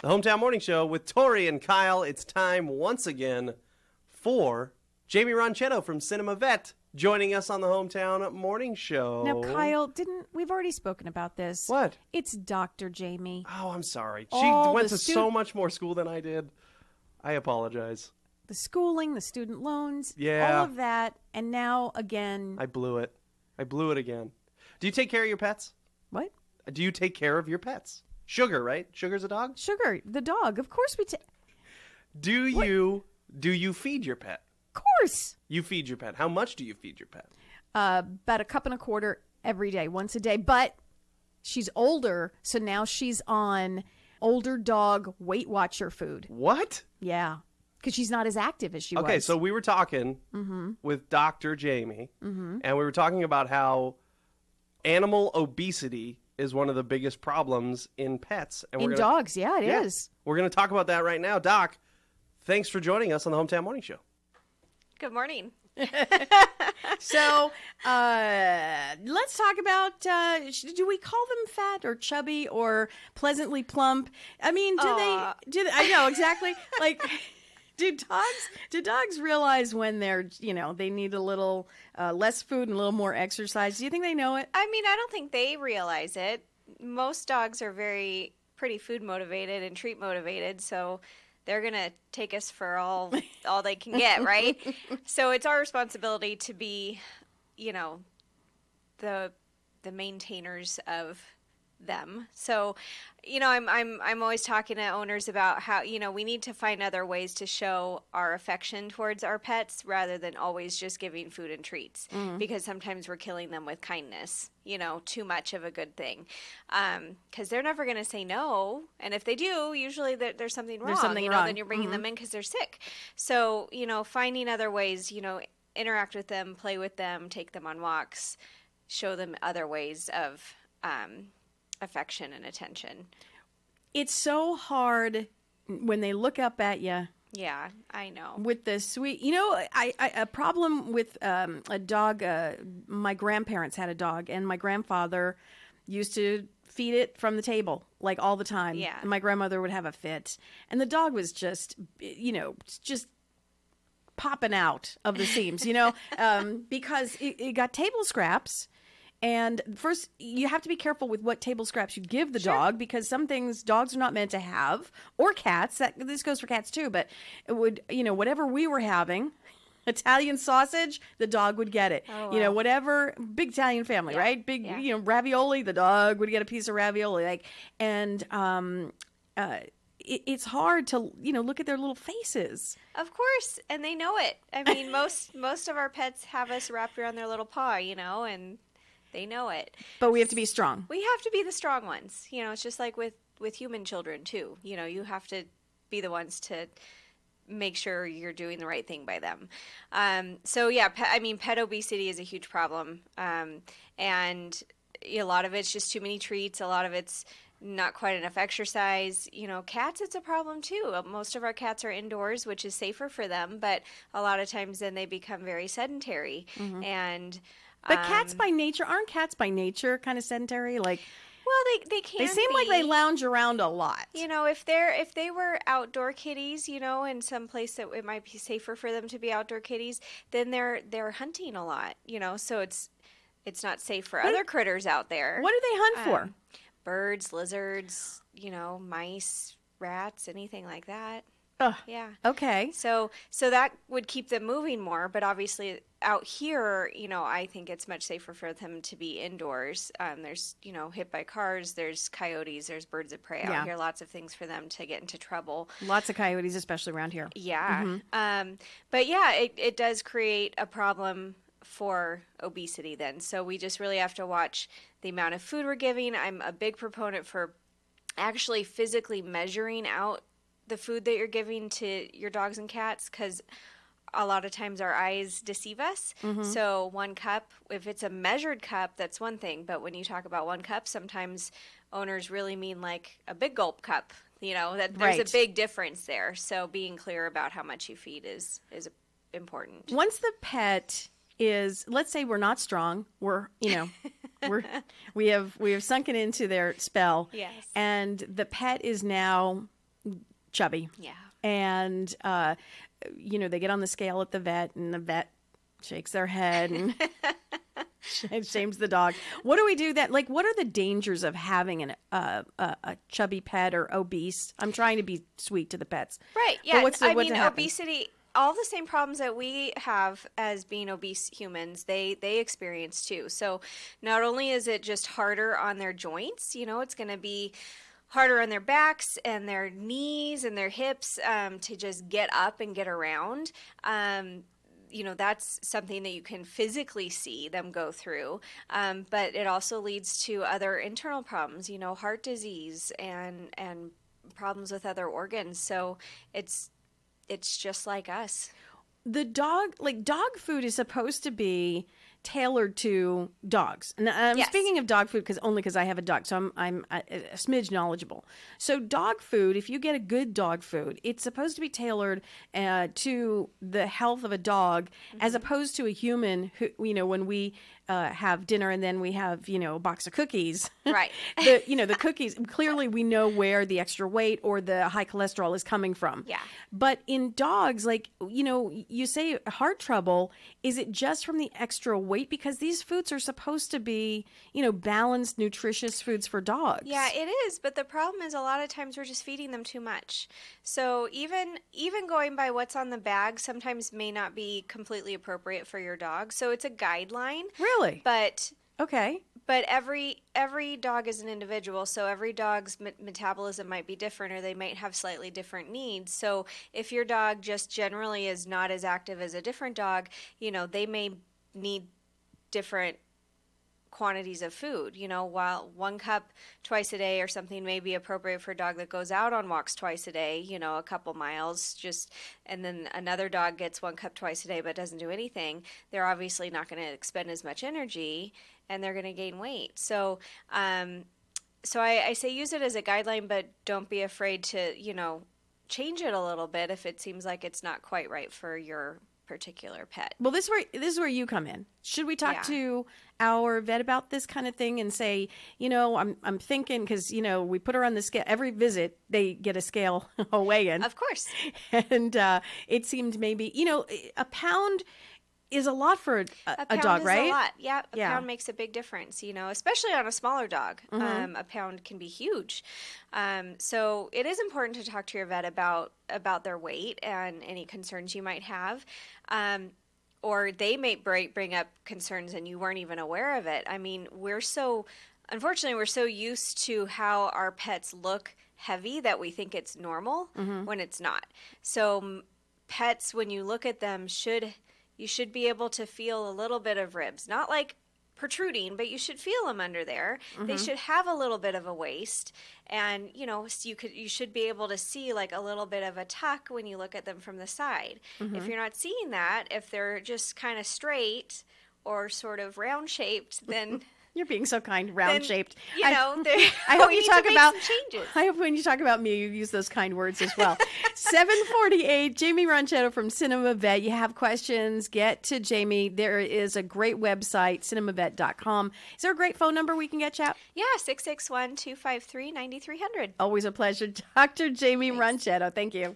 The Hometown Morning Show with Tori and Kyle. It's time once again for Jaimie Ronchetto from Cinema Vet joining us on the Hometown Morning Show. Now, Kyle, we've already spoken about this. What? It's Dr. Jaimie. Oh, I'm sorry. She All went the to so much more school than I did. I apologize. The schooling, the student loans, Yeah. all of that, and now again. I blew it. I blew it again. Do you take care of your pets? What? Do you take care of your pets? Sugar, right? Sugar's a dog? Sugar, the dog. Of course we take. Do you feed your pet? Of course. You feed your pet. How much do you feed your pet? About a cup and a quarter every day, once a day. But she's older, so now she's on older dog Weight Watcher food. What? Yeah, because she's not as active as she was. Okay, so we were talking with Dr. Jaimie, and we were talking about how animal obesity is one of the biggest problems in pets. And in dogs, yeah, it is. We're going to talk about that right now. Doc, thanks for joining us on the Hometown Morning Show. Good morning. So let's talk about, do we call them fat or chubby or pleasantly plump? I mean, do they, I know, exactly. Like, do dogs realize when they're, they need a little less food and a little more exercise? Do you think they know it? I mean, I don't think they realize it. Most dogs are pretty food motivated and treat motivated, so they're going to take us for all they can get, right? So it's our responsibility to be, the maintainers of them. So, I'm always talking to owners about how, we need to find other ways to show our affection towards our pets rather than always just giving food and treats, because sometimes we're killing them with kindness, too much of a good thing. Because they're never going to say no. And if they do, usually there's something wrong. Then you're bringing them in because they're sick. So, finding other ways, interact with them, play with them, take them on walks, show them other ways of affection and attention. It's so hard when they look up at you. Yeah, I know. With the sweet, a problem with a dog. My grandparents had a dog, and my grandfather used to feed it from the table like all the time. Yeah. And my grandmother would have a fit, and the dog was just popping out of the seams, because it got table scraps. And first, you have to be careful with what table scraps you give the dog, because some things dogs are not meant to have, or cats. This goes for cats too. But it would, whatever we were having, Italian sausage, the dog would get it. Oh, wow. Whatever, big Italian family, right? Big, ravioli, the dog would get a piece of ravioli. It's hard to, look at their little faces. Of course, and they know it. I mean, most of our pets have us wrapped around their little paw, and they know it. But we have to be strong. We have to be the strong ones. It's just like with human children, too. You have to be the ones to make sure you're doing the right thing by them. Pet obesity is a huge problem. And a lot of it's just too many treats. A lot of it's not quite enough exercise. Cats, it's a problem, too. Most of our cats are indoors, which is safer for them. But a lot of times then they become very sedentary. Mm-hmm. And... But aren't cats by nature kind of sedentary? Like, well, they can. They seem like they lounge around a lot. If they were outdoor kitties, in some place that it might be safer for them to be outdoor kitties, then they're hunting a lot. So it's not safe for other critters out there. What do they hunt for? Birds, lizards, mice, rats, anything like that. Ugh. Yeah. Okay. So that would keep them moving more, but obviously out here, I think it's much safer for them to be indoors. There's, hit by cars, there's coyotes, there's birds of prey out here, lots of things for them to get into trouble. Lots of coyotes, especially around here. Yeah. Mm-hmm. But yeah, it does create a problem for obesity then. So we just really have to watch the amount of food we're giving. I'm a big proponent for actually physically measuring out the food that you're giving to your dogs and cats, because a lot of times our eyes deceive us. Mm-hmm. So 1 cup, if it's a measured cup, that's one thing. But when you talk about 1 cup, sometimes owners really mean like a big gulp cup. That there's a big difference there. So being clear about how much you feed is important. Once the pet is, let's say we're not strong, we have sunken into their spell. Yes. And the pet is now chubby. Yeah. And, they get on the scale at the vet, and the vet shakes their head and shames the dog. What do we do that? Like, what are the dangers of having a chubby pet or obese? I'm trying to be sweet to the pets. Right. Yeah. But obesity, all the same problems that we have as being obese humans, they experience too. So not only is it just harder on their joints, it's going to be harder on their backs and their knees and their hips to just get up and get around. That's something that you can physically see them go through. But it also leads to other internal problems, heart disease and problems with other organs. So it's just like us. The dog food is supposed to be tailored to dogs. And I'm speaking of dog food because I have a dog, so I'm a smidge knowledgeable. So dog food, if you get a good dog food, it's supposed to be tailored to the health of a dog, as opposed to a human who, when we have dinner and then we have, a box of cookies. Right. The cookies, clearly we know where the extra weight or the high cholesterol is coming from. Yeah. But in dogs, you say heart trouble, is it just from the extra weight? Because these foods are supposed to be, balanced, nutritious foods for dogs. Yeah, it is. But the problem is a lot of times we're just feeding them too much. So even going by what's on the bag sometimes may not be completely appropriate for your dog. So it's a guideline. Really? But okay. But every dog is an individual, so every dog's metabolism might be different, or they might have slightly different needs. So if your dog just generally is not as active as a different dog, they may need different quantities of food. While 1 cup twice a day or something may be appropriate for a dog that goes out on walks twice a day, a couple miles, and then another dog gets 1 cup twice a day but doesn't do anything, they're obviously not going to expend as much energy and they're going to gain weight. So I say use it as a guideline, but don't be afraid to, change it a little bit if it seems like it's not quite right for your particular pet. Well, this is where you come in. Should we talk to our vet about this kind of thing and say, I'm thinking, because we put her on the scale every visit, they get a scale weigh-in. Of course. And it seemed maybe a pound is a lot for a dog, right? A lot. Yeah, a pound makes a big difference, especially on a smaller dog. Mm-hmm. A pound can be huge. So it is important to talk to your vet about their weight and any concerns you might have. Or they may bring up concerns and you weren't even aware of it. I mean, unfortunately, we're so used to how our pets look heavy that we think it's normal when it's not. So pets, when you look at them, you should be able to feel a little bit of ribs, not like protruding, but you should feel them under there. Mm-hmm. They should have a little bit of a waist, and you should be able to see like a little bit of a tuck when you look at them from the side. Mm-hmm. If you're not seeing that, if they're just kind of straight or sort of round shaped, then you're being so kind, round shaped. I hope you talk about changes. I hope when you talk about me, you use those kind words as well. 7:48. Jaimie Ronchetto from Cinema Vet. You have questions? Get to Jaimie. There is a great website, cinemavet.com. Is there a great phone number we can get you at? Yeah, 661-253-9300. Always a pleasure, Dr. Jaimie Ronchetto. Thank you.